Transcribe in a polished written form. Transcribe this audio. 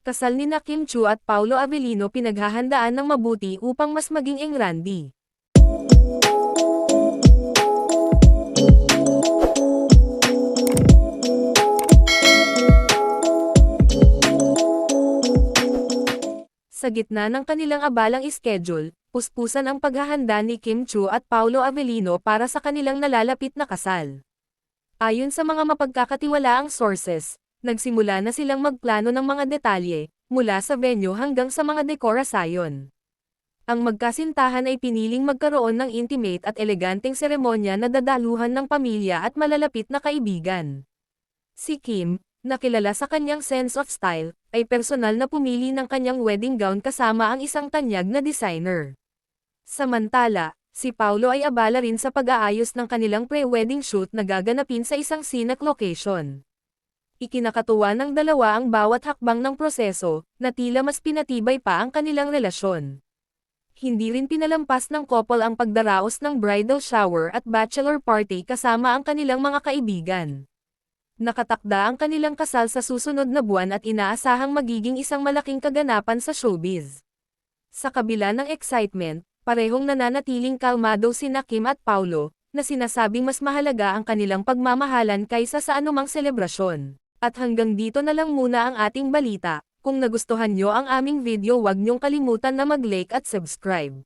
Kasal nina Kim Chu at Paolo Avellino pinaghahandaan ng mabuti upang mas maging engrandi. Sa gitna ng kanilang abalang schedule, puspusan ang paghahanda ni Kim Chu at Paolo Avellino para sa kanilang nalalapit na kasal. Ayon sa mga mapagkakatiwalaang sources, nagsimula na silang magplano ng mga detalye, mula sa venue hanggang sa mga dekorasyon. Ang magkasintahan ay piniling magkaroon ng intimate at eleganteng seremonya na dadaluhan ng pamilya at malalapit na kaibigan. Si Kim, na kilala sa kanyang sense of style, ay personal na pumili ng kanyang wedding gown kasama ang isang tanyag na designer. Samantala, si Paolo ay abala rin sa pag-aayos ng kanilang pre-wedding shoot na gaganapin sa isang scenic location. Ikinakatuwa ng dalawa ang bawat hakbang ng proseso, na tila mas pinatibay pa ang kanilang relasyon. Hindi rin pinalampas ng couple ang pagdaraos ng bridal shower at bachelor party kasama ang kanilang mga kaibigan. Nakatakda ang kanilang kasal sa susunod na buwan at inaasahang magiging isang malaking kaganapan sa showbiz. Sa kabila ng excitement, parehong nananatiling kalmado sina Kim at Paolo, na sinasabing mas mahalaga ang kanilang pagmamahalan kaysa sa anumang selebrasyon. At hanggang dito na lang muna ang ating balita. Kung nagustuhan nyo ang aming video, huwag nyong kalimutan na mag-like at subscribe.